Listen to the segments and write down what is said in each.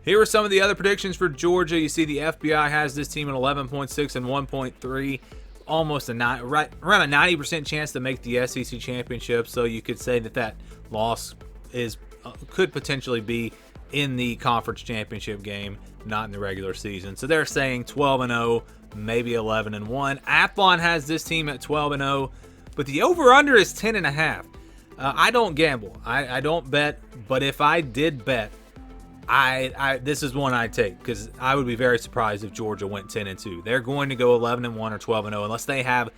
Here are some of the other predictions for Georgia. You see the FBI has this team at 11.6 and 1.3. Almost around a 90% chance to make the SEC championship. So you could say that loss could potentially be in the conference championship game, not in the regular season. So they're saying 12-0, maybe 11-1. Athlon has this team at 12-0, but the over/under is 10.5. I don't gamble. I don't bet, but if I did bet, this is one I'd take, because I would be very surprised if Georgia went 10-2. They're going to go 11-1 or 12-0 unless they have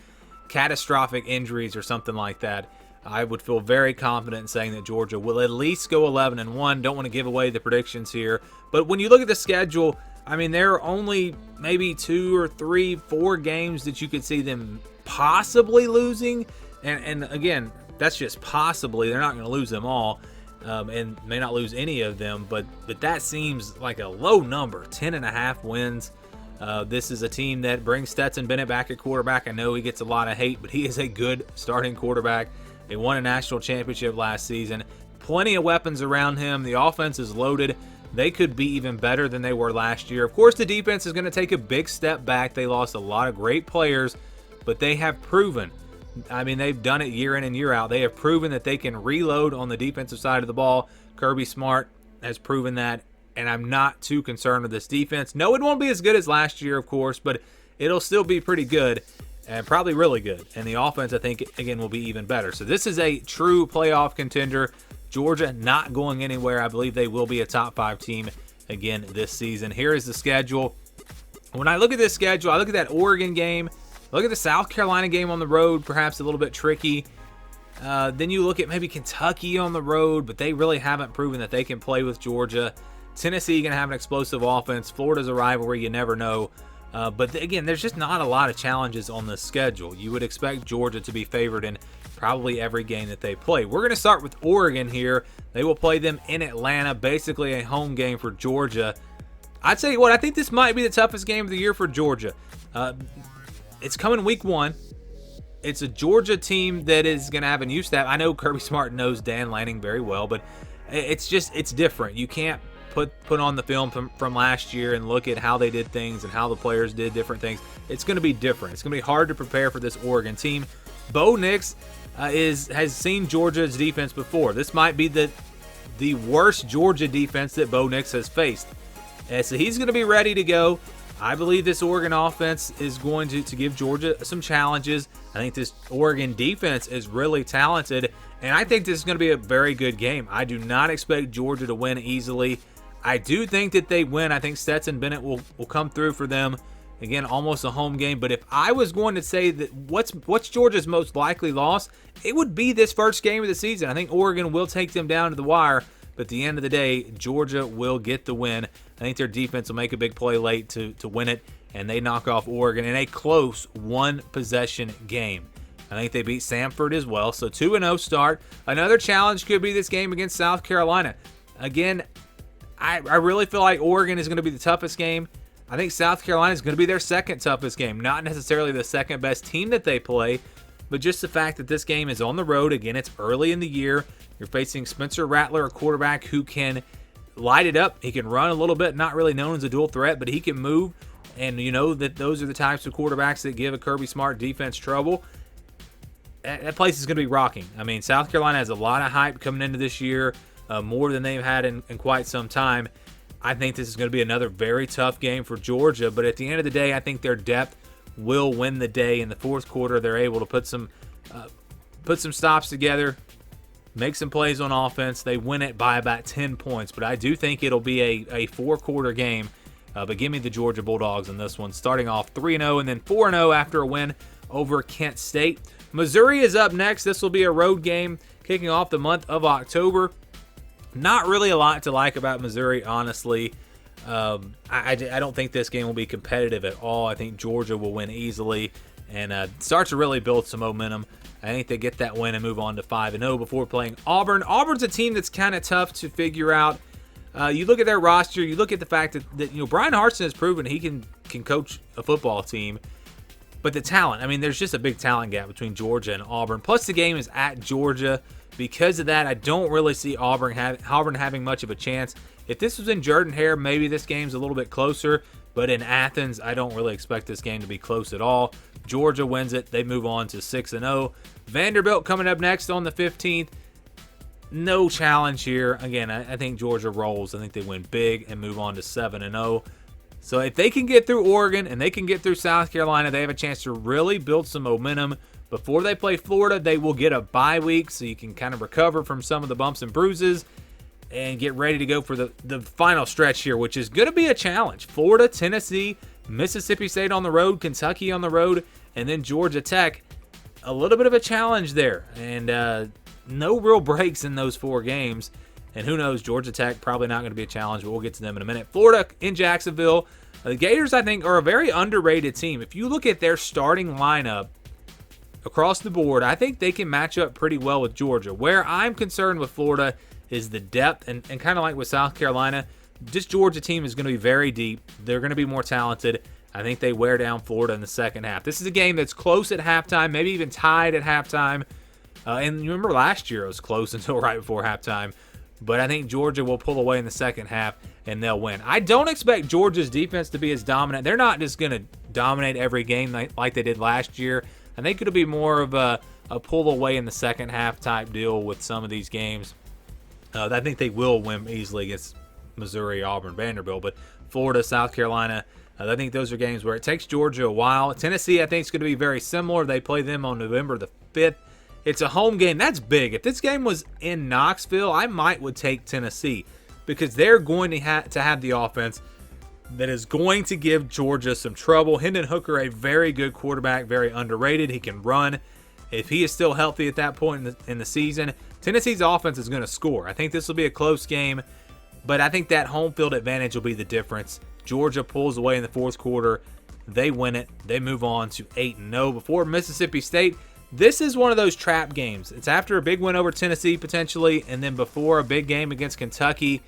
catastrophic injuries or something like that. I would feel very confident in saying that Georgia will at least go 11-1. Don't want to give away the predictions here, but when you look at the schedule, I mean, there are only maybe 2 or 3, 4 games that you could see them possibly losing, and again, that's just possibly. They're not going to lose them all. And may not lose any of them, but that seems like a low number. 10.5 wins. This is a team that brings Stetson Bennett back at quarterback. I know he gets a lot of hate, but he is a good starting quarterback. They won a national championship last season. Plenty of weapons around him. The offense is loaded. They could be even better than they were last year. Of course, the defense is going to take a big step back. They lost a lot of great players, but they have proven, I mean, they've done it year in and year out. They have proven that they can reload on the defensive side of the ball. Kirby Smart has proven that, and I'm not too concerned with this defense. No, it won't be as good as last year, of course, but it'll still be pretty good and probably really good. And the offense, I think, again, will be even better. So this is a true playoff contender. Georgia not going anywhere. I believe they will be a top 5 team again this season. Here is the schedule. When I look at this schedule, I look at that Oregon game. Look at the South Carolina game on the road, perhaps a little bit tricky. Then you look at maybe Kentucky on the road, but they really haven't proven that they can play with Georgia. Tennessee going to have an explosive offense. Florida's a rivalry, you never know. But again, there's just not a lot of challenges on the schedule. You would expect Georgia to be favored in probably every game that they play. We're going to start with Oregon here. They will play them in Atlanta, basically a home game for Georgia. I tell you what, I think this might be the toughest game of the year for Georgia. It's coming week 1. It's a Georgia team that is going to have a new staff. I know Kirby Smart knows Dan Lanning very well, but it's different. You can't put on the film from last year and look at how they did things and how the players did different things. It's going to be different. It's going to be hard to prepare for this Oregon team. Bo Nix has seen Georgia's defense before. This might be the worst Georgia defense that Bo Nix has faced. So he's going to be ready to go. I believe this Oregon offense is going to give Georgia some challenges. I think this Oregon defense is really talented, and I think this is going to be a very good game. I do not expect Georgia to win easily. I do think that they win. I think Stetson Bennett will come through for them. Again, almost a home game. But if I was going to say that what's Georgia's most likely loss, it would be this first game of the season. I think Oregon will take them down to the wire. But at the end of the day, Georgia will get the win. I think their defense will make a big play late to win it, and they knock off Oregon in a close one-possession game. I think they beat Samford as well, so 2-0 start. Another challenge could be this game against South Carolina. Again, I really feel like Oregon is going to be the toughest game. I think South Carolina is going to be their second toughest game. Not necessarily the second best team that they play, but just the fact that this game is on the road. Again, it's early in the year. You're facing Spencer Rattler, a quarterback who can light it up. He can run a little bit, not really known as a dual threat, but he can move. And you know that those are the types of quarterbacks that give a Kirby Smart defense trouble. That place is going to be rocking. I mean, South Carolina has a lot of hype coming into this year, more than they've had in quite some time. I think this is going to be another very tough game for Georgia, but at the end of the day, I think their depth will win the day. In the fourth quarter, they're able to put some stops together, make some plays on offense. They win it by about 10 points, but I do think it'll be a four-quarter game. But give me the Georgia Bulldogs in this one, starting off 3-0 and then 4-0 after a win over Kent State. Missouri is up next. This will be a road game kicking off the month of October. Not really a lot to like about Missouri, honestly. I don't think this game will be competitive at all. I think Georgia will win easily and start to really build some momentum. I think they get that win and move on to 5-0 before playing Auburn. Auburn's a team that's kind of tough to figure out. You look at their roster, you look at the fact that Brian Harsin has proven he can coach a football team. But the talent, I mean, there's just a big talent gap between Georgia and Auburn. Plus, the game is at Georgia. Because of that, I don't really see Auburn having much of a chance. If this was in Jordan-Hare, maybe this game's a little bit closer. But in Athens, I don't really expect this game to be close at all. Georgia wins it. They move on to 6-0. Vanderbilt coming up next on the 15th. No challenge here. Again, I think Georgia rolls. I think they win big and move on to 7-0. So if they can get through Oregon and they can get through South Carolina, they have a chance to really build some momentum. Before they play Florida, they will get a bye week, so you can kind of recover from some of the bumps and bruises and get ready to go for the final stretch here, which is going to be a challenge. Florida, Tennessee, Mississippi State on the road, Kentucky on the road, and then Georgia Tech. A little bit of a challenge there, and no real breaks in those 4 games. And who knows, Georgia Tech probably not going to be a challenge, but we'll get to them in a minute. Florida in Jacksonville. The Gators, I think, are a very underrated team. If you look at their starting lineup across the board, I think they can match up pretty well with Georgia. Where I'm concerned with Florida is the depth, and kind of like with South Carolina, this Georgia team is going to be very deep. They're going to be more talented. I think they wear down Florida in the second half. This is a game that's close at halftime, maybe even tied at halftime. And you remember last year it was close until right before halftime. But I think Georgia will pull away in the second half, and they'll win. I don't expect Georgia's defense to be as dominant. They're not just going to dominate every game like they did last year. I think it'll be more of a pull away in the second half type deal with some of these games. I think they will win easily against Missouri, Auburn, Vanderbilt. But Florida, South Carolina, I think those are games where it takes Georgia a while. Tennessee, I think, is going to be very similar. They play them on November the 5th. It's a home game. That's big. If this game was in Knoxville, I would take Tennessee because they're going to have the offense that is going to give Georgia some trouble. Hendon Hooker, a very good quarterback, very underrated. He can run. If he is still healthy at that point in the season, Tennessee's offense is going to score. I think this will be a close game, but I think that home field advantage will be the difference. Georgia pulls away in the fourth quarter. They win it. They move on to 8-0. Before Mississippi State, this is one of those trap games. It's after a big win over Tennessee potentially, and then before a big game against Kentucky.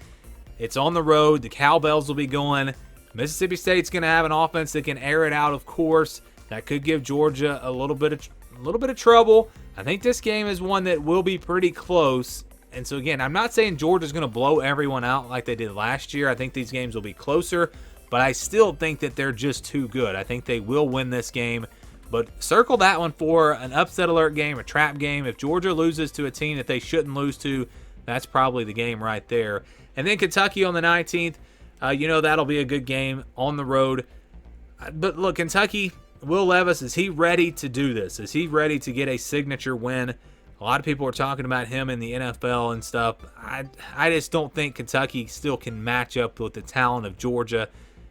It's on the road. The cowbells will be going. Mississippi State's going to have an offense that can air it out, of course. That could give Georgia a little bit of trouble. I think this game is one that will be pretty close. And so, again, I'm not saying Georgia's going to blow everyone out like they did last year. I think these games will be closer, but I still think that they're just too good. I think they will win this game. But circle that one for an upset alert game, a trap game. If Georgia loses to a team that they shouldn't lose to, that's probably the game right there. And then Kentucky on the 19th, that'll be a good game on the road. But look, Kentucky, Will Levis, is he ready to do this? Is he ready to get a signature win? A lot of people are talking about him in the NFL and stuff. I just don't think Kentucky still can match up with the talent of Georgia.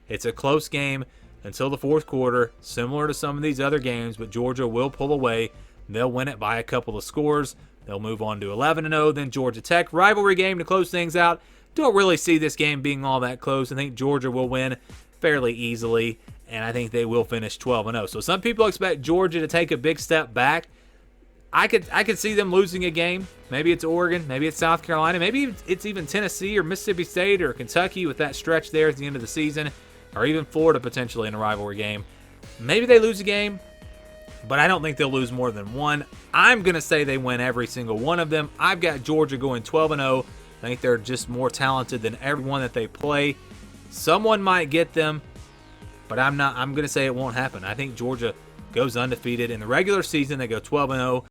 It's a close game until the fourth quarter, similar to some of these other games, but Georgia will pull away. They'll win it by a couple of scores. They'll move on to 11-0, then Georgia Tech. Rivalry game to close things out. Don't really see this game being all that close. I think Georgia will win fairly easily, and I think they will finish 12-0. So some people expect Georgia to take a big step back. I could see them losing a game. Maybe it's Oregon, maybe it's South Carolina, maybe it's even Tennessee or Mississippi State or Kentucky with that stretch there at the end of the season, or even Florida potentially in a rivalry game. Maybe they lose a game, but I don't think they'll lose more than one. I'm going to say they win every single one of them. I've got Georgia going 12-0. I think they're just more talented than everyone that they play. Someone might get them, but I'm going to say it won't happen. I think Georgia goes undefeated. In the regular season, they go 12-0.